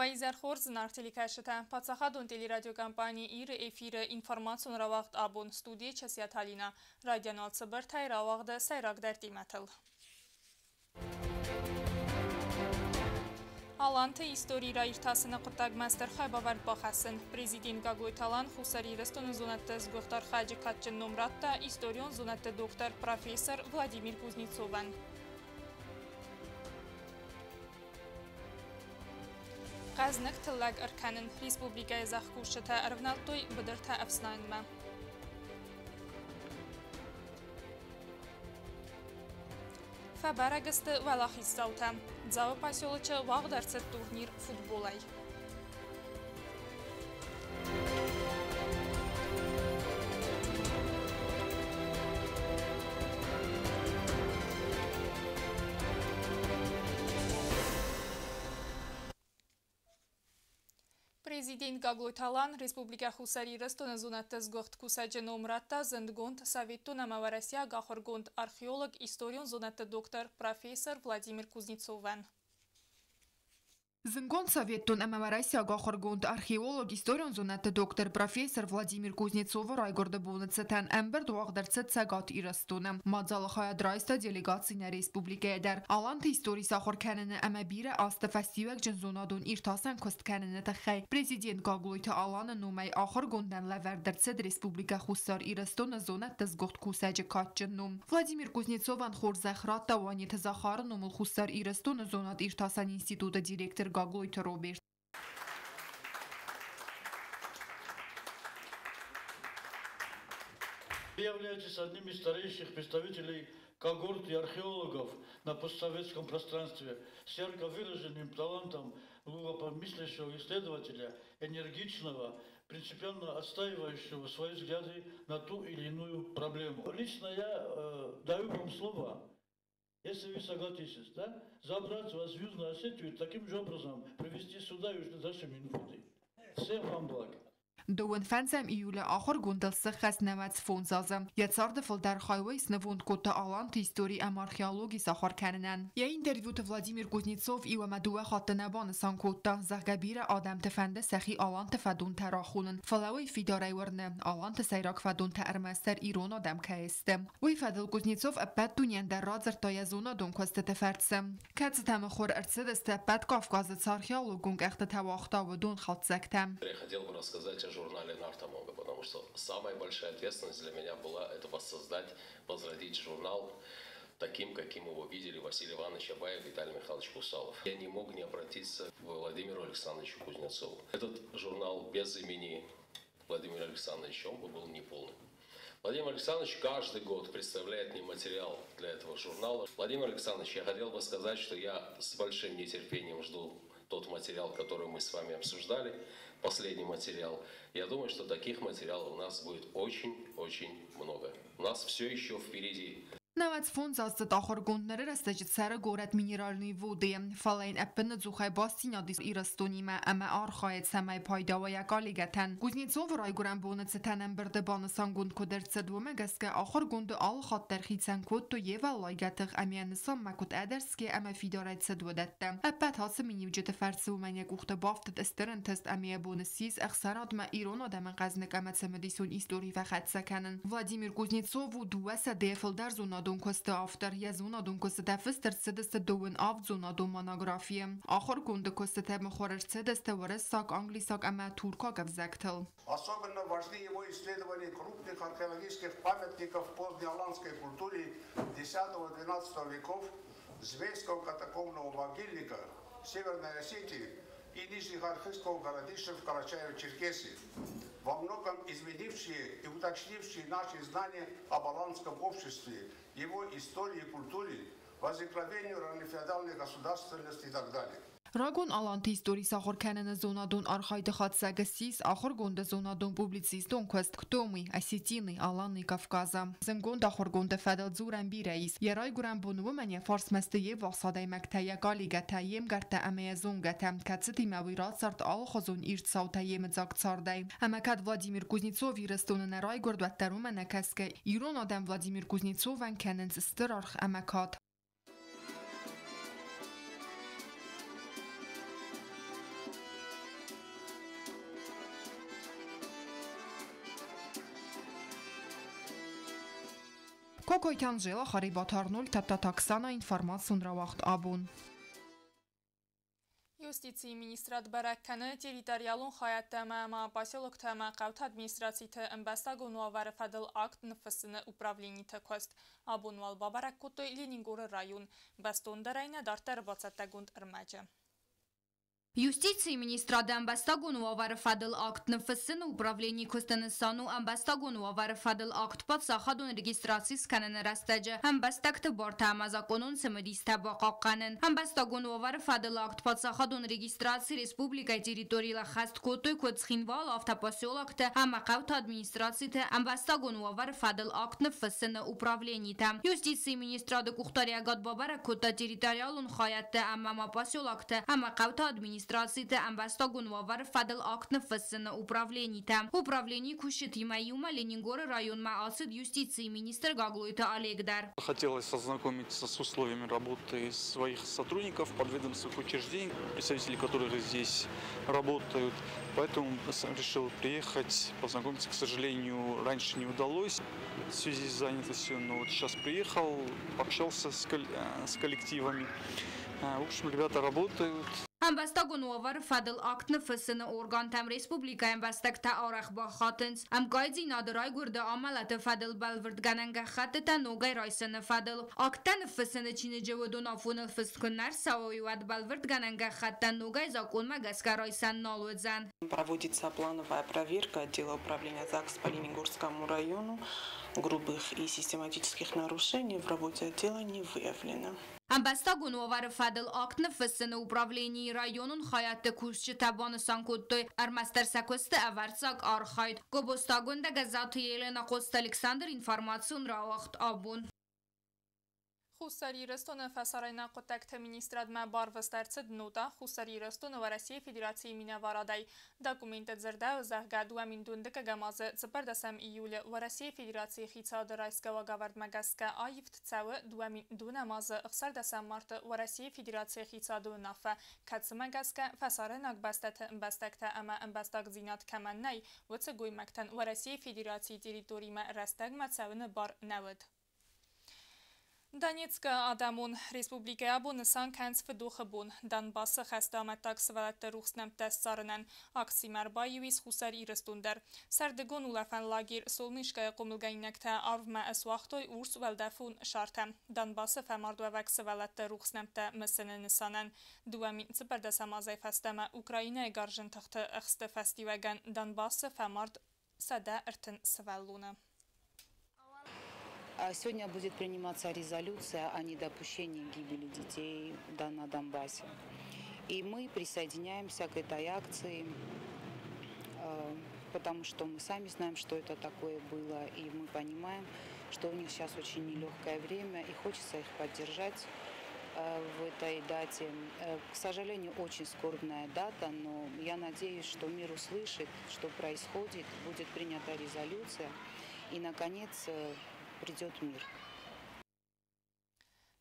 Avai zərxor zınartili kəşətə, Patsaqadun teleradiokampaniya ir efiri informasyon ravaqt abun studiya çəsiyyət halina, radyanal sıbır tay ravaqda sayraq dərdimətil. Alantı istoriyra irtasını qıttaqməstər xaybavard baxasın. Prezident Gagloytalan xusari rəstonu zunatda zgöxtar xacı qatçın numratda istoriyon zunatda doktor profesor Vladimir Kuznetsovan. Qazniq tillaq irkanın Respublikaya zaxkushita ravnaltoy bidirta afslanma. Fabaragısты valahis zauta. Zavı pasyoluçı vağdarsı turnir futbolay. Президент Gagloytalan Respublika xusari rastona zunatda zgoxt kusaja nomratda zindgond Совету намава Россия гахоргонд археолог историон зунатда доктор профессор Владимир Кузнецован. Зингон Советун ММРС Агахаргунд археолог историон зунатта доктор профессор Владимир Кузнецов райгорда бунацетан эмбер дуагдарцет сагат ирастуна. Мадзалахая драйста делегацийна республикая дар алант истории сахар канене эмебире аста фестивал джензонадун иртасан кост канене тахай. Президент Gagloyta алана нумай Ахаргундан лавердарцет республика хусар ирастуна зонатта згохт кусаджи катченнум. Владимир Кузнецован хорзахрат тавани тазахар нумул хусар ирастуна зонат иртасан института директор Gagloyta Роберт. Вы являетесь одним из старейших представителей когорты археологов на постсоветском пространстве с ярко выраженным талантом глубокомыслящего исследователя, энергичного, принципиально отстаивающего свои взгляды на ту или иную проблему. Лично я даю вам слово. Если вы согласитесь, да, забрать вас в Южную Осетию и таким же образом привести сюда Южно-Дальние Минфуды. Всем вам благ. دوون فنزم ایوله آخر گندل سخص نمت فونزازم یا صارد فل در خایویس نوند کتا آلان تیستوری ام آرخیولوژی ساخر کنن. یا اینترویو ت ولادیمیر کوزنتسوف ایو مدوه خاطر نبان سان کتا زغبیر آدم تفنده سخی آلان تفدون تراخونن فلاوی فیداره ورنه آلان تسیراک فدون ترمستر ایران آدم که استم. وی فدل کوزنتسوف ابد دنیان در رازر تایزونا دون کست تفرسم. کت تم خور ارتد است ابد کافکاز آرخیولوژون اخت تواختا و دون خاط زکتم. о журнале Нартамога, потому что самая большая ответственность для меня была это воссоздать, возродить журнал таким, каким его видели Василий Иванович Абаев и Виталий Михайлович Кусалов. Я не мог не обратиться к Владимиру Александровичу Кузнецову. Этот журнал без имени Владимира Александровича, он бы был неполным. Владимир Александрович каждый год представляет мне материал для этого журнала. Владимир Александрович, я хотел бы сказать, что я с большим нетерпением жду тот материал, который мы с вами обсуждали, последний материал. Я думаю, что таких материалов у нас будет очень-очень много. У нас все еще впереди. نوت فونز از داخل گندنره رستجت سر گورت مینرالنی وودیم فلین اپن زوخای باستی نادیس ایرستونی ما اما آرخایت سمای پایدا و یکالیگتن گوزنیتسو ورای گورن بونت ستنم برده بانسان گند کدرت سدومه گسکه آخر گند آل خاطر خیتسن کد تو یه ولایگتغ امیان نسام مکد ادرس که اما فیدارت سدودتم اپت هاس منیو جت فرسو من یک اخت بافتت استرن تست امیا بونسیز اخسرات ما ایران آدم قزنک اما سمدیسون ایستوری فقط سکنن ولادیمیر گوزنیتسو و دو سده فل در زون دونکست آفتر یا زونا دونکست تفستر سدست دوون آف زونا دو مناگرافیم آخر گونده کست تب خورر سدست ورس ساک англисак اما турка гавзактал. Особенно важны его исследования крупных археологических памятников позднеаланской культуры X-XII веков, Звейского катакомбного могильника, Северной Осетии и нижних архивского городища в Карачаево-Черкесии, во многом изменившие и уточнившие наши знания об аланском обществе, его истории и культуре, возникновению раннефеодальной государственности и так далее. راگون آلانتی استوری ساخر کنن زونادون آرخایت خاد سگسیس آخر گونده زونادون پوبلیسیستون کست کتومی اسیتینی آلانی کافکازا زنگون داخر گونده فدال زورن بی رئیس یرای گورن بونو منی فارس مسته واساده مکتای گالیگتا یم گرتا امی زونگتا کتستی مویرات سرت آل خزون ایرت ساوتا یم زاکت سارده اما کد ولادیمیر کوزنیتسوف رستون نرای گرد و تروم نکسکه ایران آدم ولادیمیر کوزنیتسوفن کننز استرارخ اما کات Կոկոյթյան ժելը խարիբաթարնուլ տատատաքսանա ինформացիոն ռավախտ աբուն։ Юстиции министрат Баракканы территориалун хаят тама поселок тама кавт администрации те эмбастагуну аварафадыл акт нфсны управлений те кост. Абунвал Бабараккуто Ленингор район. Бастон дарайна дартар бацаттагунд ирмаджа. Юстиции министра Амбастагону аварафадыл акт НФС на управлении Костанесану Амбастагону аварафадыл акт под сахадун регистрации сканен растеджа Амбастакты борта амазаконун самодиста бақаққанын Амбастагону аварафадыл акт под сахадун регистрации республика территории хаст котой Коцхинвал автопоселокта амақавта администрацияты Амбастагону аварафадыл акт НФС на управлении там Юстиции министра Декухтариагат Бабараккута территориалун хаятты амама поселокта амақавта администрации Амбастагон вавар фадл акт НФС на управлении там. Управление Кушит Юмаюма Ленингор район Маасид юстиции министр Гаглуита Олегдар. Хотелось ознакомиться с условиями работы своих сотрудников подведомственных учреждений, представители которых здесь работают. Поэтому решил приехать, познакомиться. К сожалению, раньше не удалось в связи с занятостью, но вот сейчас приехал, пообщался с коллективами. В общем, ребята работают. Амбастагон вавар фадл акт НФС на орган там республика Амбастагта арах бахатынс. Амгайди надырай гурда амалаты фадл балвард гананга хатыта ногай райсаны фадл. Акта НФС на чинеджеводун афуныл фысткуннар савоюад балвард гананга хатта ногай закон магаска райсан налудзан. Проводится плановая проверка отдела управления ЗАГС по Ленингорскому району. Грубых и систематических нарушений в работе отдела не выявлено. Амбастагон вавар фадл акт НФС на управлении районун хаятты курсчы табаны санкуттой армастер сакосты аварцак архайд. Гобостагон да газаты Елена Кост Александр информацион равахт абун. Хусари Ростона фасарайна котакта министрадма барвастарцад нота Хусари Ростона в России Федерации Минаварадай. Документът зарда захгаду аминдундыка гамазы цепардасам июля в России Федерации Хицада Райского гавардмагаска аифт цавы дунамазы ықсардасам марта в России Федерации Хицаду нафа кацмагаска фасарайнак бастакта ама бастак зинат каманнай вцегуй мактан в России Федерации территорима растагма цавыны бар навыд. Донецка Адамун Республика Абун Санканс Федухабун Донбасса Хастаматак Свалатта Рухснамтас Сарнан Аксимар Баевис Хусар Ирастундар Сардегон Улафан Лагер Солнышкая Комилгайнакта Авма Асвахтой Урс Валдафун Шарта Донбасса Фамардуавак Свалатта Рухснамта Мессенен Санан Дуамин Цепарда Самазай Фастама Украина Гаржен Тахта Ахста Фастиваган Донбасса Фамард Сада Эртен Сваллуна. Сегодня будет приниматься резолюция о недопущении гибели детей на Донбассе. И мы присоединяемся к этой акции, потому что мы сами знаем, что это такое было, и мы понимаем, что у них сейчас очень нелегкое время, и хочется их поддержать в этой дате. К сожалению, очень скорбная дата, но я надеюсь, что мир услышит, что происходит, будет принята резолюция, и, наконец, придет мир.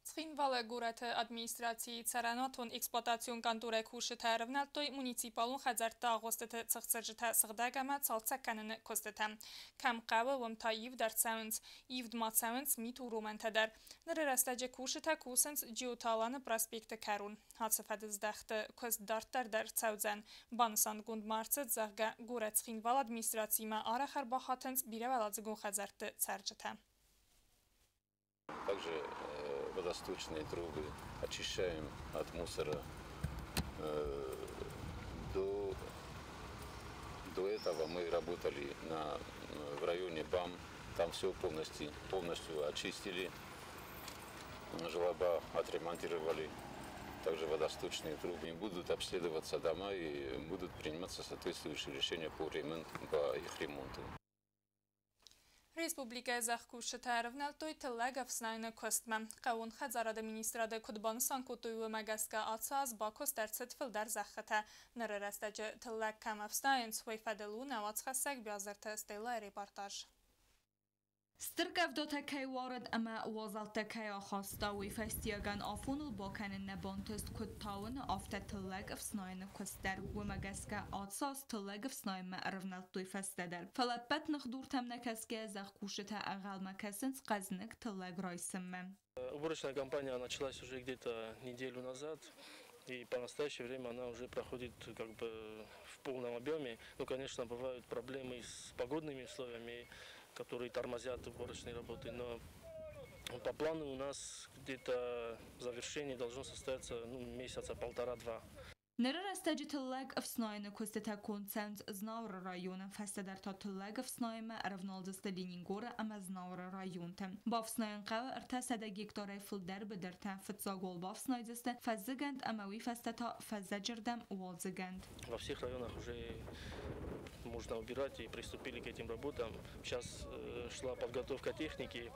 Цхинвала город администрации царанатон эксплуатацион конторы куши тарвнатой муниципалун хазарта агостата цахцажта сагдагама цалцаканын костата. Камқава вамта ивдар саунс, ивдмат саунс миту романтадар. Нерастаджа кушита кусенс джиоталаны проспекта карун. Хацафадыздахты коздартар дар цаудзан. Бансан гунд марцет захга город Цхинвала администрацияма арахар бахатенс биреваладзгун хазарты царджата. Также водосточные трубы очищаем от мусора. До этого мы работали в районе БАМ. Там все полностью очистили. Желоба отремонтировали. Также водосточные трубы. Будут обследоваться дома и будут приниматься соответствующие решения по их ремонту. Республика Захкуши Тарвналтой Телегов Снайна Костма. Каун Хазарада министрада Кудбан Санкутуева Магаска Ацаз Бакос Терцет Филдар Захата. Нарарастаджа Телег Камов Снайн Свой Фаделу Навацхасак Бязарта Стейла репортаж. Styrkevdottekei وارد اما وازلتكei خواستاوی فستیگان آفونل باکن نبانتست کد تاون آفت تلگ افسناین کستر و مگسکه آتساس تلگ افسناین معرفنال توی فستدر فلبت نخدور تم نکسکه زخ کوشته اقل مکسنس قزنک تلگ رایسم. Уборочная кампания началась уже где-то неделю назад, и по настоящее время она уже проходит как бы в полном объеме. Ну, конечно, бывают проблемы с погодными условиями, которые тормозят уборочные работы, но по плану у нас где-то завершение должно состояться месяца полтора-два. نررسته تلگ افسناین کسته کنسنت زناور رایون فستدر تا تلگ افسنایم ارفنالدست لینینگور ام زناور رایون تم بافسناین قو ارتسده گیکتاره فلدر بدرته فتزاگول بافسنایدسته فزگند اموی فسته تا فزجردم والزگند. Во всех районах уже можно убирать и приступили к этим работам. Сейчас шла подготовка техники,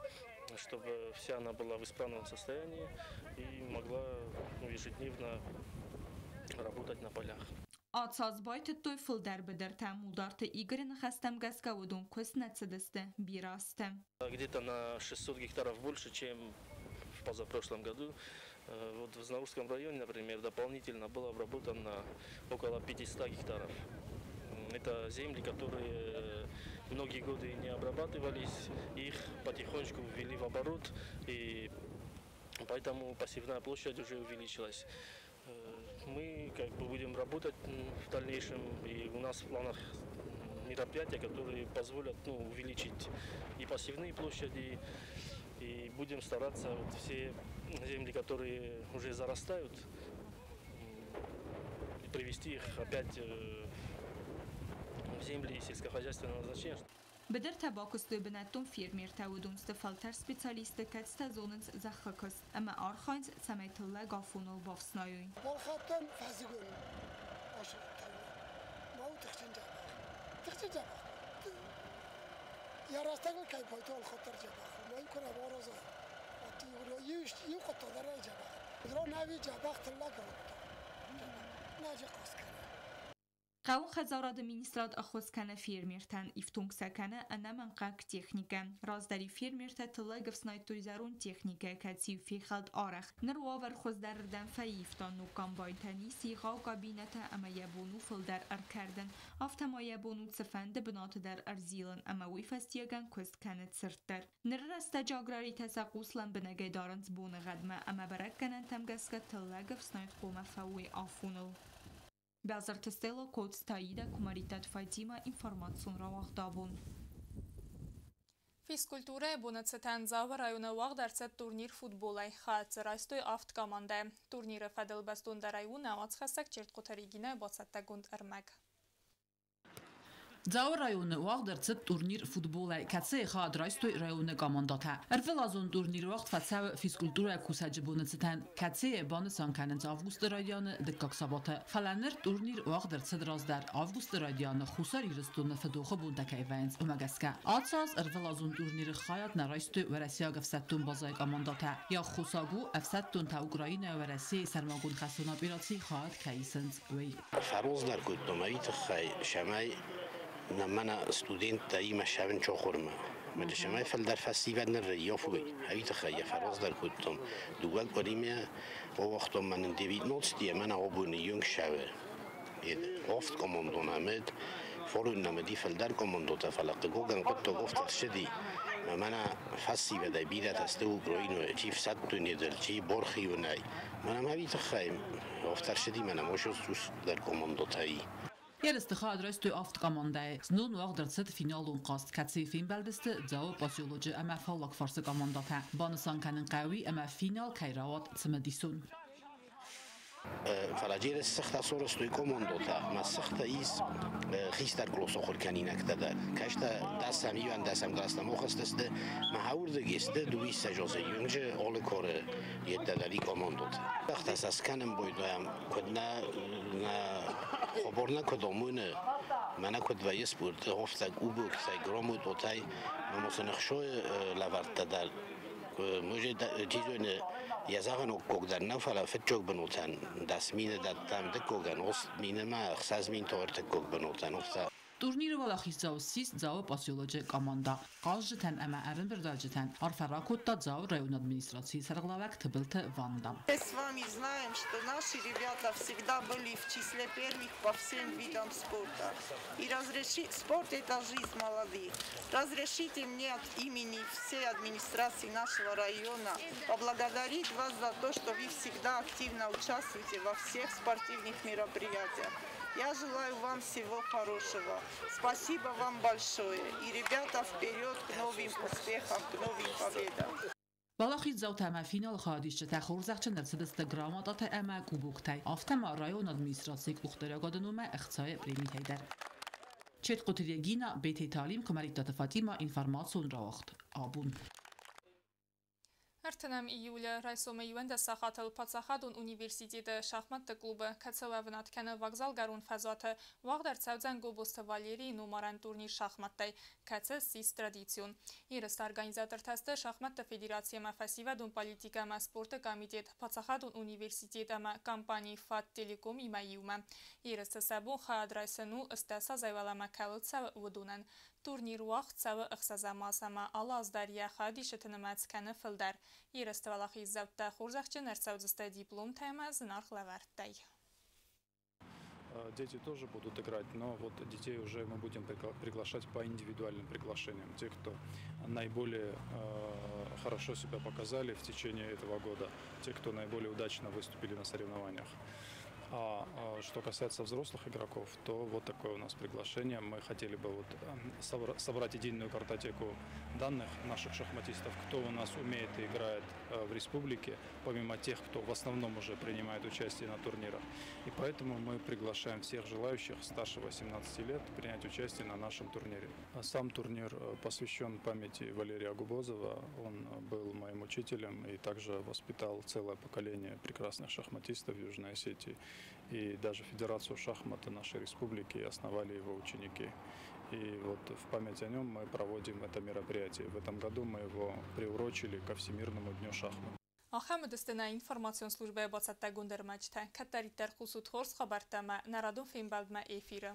чтобы вся она была в исправном состоянии и могла ежедневно работать на полях. آتساز باید توی فل در بدر تعمودارت ایگری نخستم گسکه و دون کس نتسدسته بیراستم. Где-то на 600 гектаров больше, чем в позапрошлом году. Вот в Знаурском районе, например, дополнительно было обработано около 500 гектаров. Это земли, которые многие годы не обрабатывались, их потихонечку ввели в оборот, и поэтому посевная площадь уже увеличилась. Мы как бы будем работать в дальнейшем, и у нас в планах мероприятия, которые позволят увеличить и посевные площади, и будем стараться вот все земли, которые уже зарастают, привести их опять в земли сельскохозяйственного назначения. بدر تباکستوی بنتون فیرمیر تودونست فلتر سپیسالیست کتست زوننس زخکست اما آرخاینز سمیت الله گافونو بافسنایوی. بالخاتن فزگون آشرت ما او تخچین جبا یا راستگل کی پایتال خاطر جبا ما این کنه بارزه آتی و یو خاطر داره جبا درا نوی جبا تلا گرفت ناجی قاس کنه. قاون خزارات مینیسترات اخوز کنه فیرمیرتن ایفتونگ سکنه انمان قاک تکنیکه رازداری فیرمیرت تلاگف سنایتوی زارون تکنیکه کتیو فی خلد آرخ نرواور خوز دردن فیفتان نوکان باینتنی سیغا و کابینت اما یبونو فلدر ارکردن افتما یبونو سفند بنات در ارزیلن اما ویفستیگن کست کنت سرتر نررست جاگراری تساقوس لن بنگه دارنز بون غدمه اما برکنن تمگسکت تلاگف سنایت قومه فوی آفونو. Бязар Тестело код стаида кумаритет Фатима информацион равах дабун. Физкультура бонацетан зава района вақ дарцет турнир футболай хат райстой авт команда. Турниры фадел бастун да района ацхасак черт котаригине бацатта гунд армак. Зау районы уағдырцыт турнир футбола кәтсі қад райстой районы командата. Әрфіл азон турнир уақт фатсау физкультура кусаджы бонацетан кәтсі банысан кәнінц август радианы дыққақ сабаты. Фаланыр турнир уағдырцыт раздар август радианы хусар ирыстуны федоқы бонтакай вайнц умагасқа. Атсаз әрфіл азон турниры қаят на райстой вәрәсияг әфсаттун базай командата. Я хусагу әфсаттун та Украина вәрәсі сармагун қасуна операции қаят кәйсінц вей. Фарозлар көттім әйті қай шамай نمنا ستودنت تایی مشابن چخورم. مدرسه ما فل در فستیوال نریافوی. هایی تخیل فراز در کدوم. دوال کریمه و وقتی من دیوید نوستی من آبونی یونگ شوه. افت کماندون آمد. فورون نمدی فل در کماندوتا فلقه گوگن قطع گفت شدی. من فستیوال در بیرت است و گروینو چیف ساتونی در چی برخی و نای. من هایی تخیل افت شدی من ماشوس در کماندوتایی. Երստխա դրոստույ ավտ կամանդայ, զնուն ուաղ դրցըտ ֆինալուն qast, կացի ֆին բəlդստը ձավը պասիոլոջը əmə ֆալլակ ֆարսը կամանդատə, բանısan կənին qəvi əmə final կայրավատ ծմədիսուն. فلاجير السخت صورة ستوي كوموندوتا ما السخت إيس خيستر كلوسو خلكانين أكتر كاشتا دستم يوان دستم دستم أخستست ما هورد جست دويس جوزي يونجه أول كور يتداري كوموندوتا وقت أساس كانم بويدوام كنا خبرنا كدومونه من كد ويس بود هفتك أوبوك تاي جرامود وتاي ما مصنخشوا لورت دار موجود چیزون یزاغن و کوک نه فلا فتچوک بنوتن دست مینه دادم دکوگن اوست مینه ما خساز مین تورت کوک بنوتن افتا Turnir Valaxis sis zao pasioloji komanda. Qazjten ama erin berdaljitan. Arfarakutta zao район администрации Сарглавак Тбилте Ванда. Мы с вами знаем, что наши ребята всегда были в числе первых по всем видам спорта. И спорт это жизнь молодых. Разрешите мне от имени всей администрации нашего района поблагодарить вас за то, что вы всегда активно участвуете во всех спортивных мероприятиях. Я желаю вам всего хорошего. Спасибо вам большое. И, ребята, вперед к новым успехам, к новым победам. Valaxis zao tama final xadişçe təxurzaqçı nərsidəstə qramadata əmə kubuqtay. Aftəma rayon administrasiyik uxtərəqadınumə əxtsaya premitəydər. Çet qotiriyegina BT Talim Komarittata Fatima informasyon raoxt. Abun. Արտենամ իյուլը ռայսոմը յուեն դասախատել պացախադուն ունիվերսիտետը շախմատ կլուբը կացավավնատ կենը վաղզալ գարուն ֆազատը վաղ դարձավձան գոբոստը վալերի նոմարան տուրնիր շախմատտայ կացը սիս տրադիցիոն։ Իրստ արգանիզատր թաստը շախմատը ֆեդերացիա մաֆասիվադուն պալիտիկա մա սպորտը կամիտետ պացախադուն ունիվերսիտետը մա կամպանի ֆատ տելեկոմ իմայիումա։ Իրստը սաբուն խադրայսնու ըստասա զայվալամա կալոցա վդունան։ Турнир уақыт савы ықсазамасама алаздария хадишетінімәцкәні філдар. Ерісті валақи завтта хурзақчын әрсаудысты диплом тайма зынарх лаварттай. Дети тоже будут играть, но вот детей уже мы будем приглашать по индивидуальным приглашениям. Те, кто наиболее хорошо себя показали в течение этого года, те, кто наиболее удачно выступили на соревнованиях. А что касается взрослых игроков, то вот такое у нас приглашение. Мы хотели бы вот собрать единую картотеку данных наших шахматистов, кто у нас умеет и играет в республике, помимо тех, кто в основном уже принимает участие на турнирах. И поэтому мы приглашаем всех желающих старше 18 лет принять участие на нашем турнире. Сам турнир посвящен памяти Валерия Губозова. Он был моим учителем и также воспитал целое поколение прекрасных шахматистов в Южной Осетии. И даже Федерацию шахмата нашей республики основали его ученики. И вот в память о нем мы проводим это мероприятие. В этом году мы его приурочили ко Всемирному дню шахмат. Ախամդստենա ինֆորմացիոն службе բացատագունդեր մաչտա կատարիտեր խուսուտ խորս խաբարտամա նարադուն ֆիլմբալդմա էֆիրը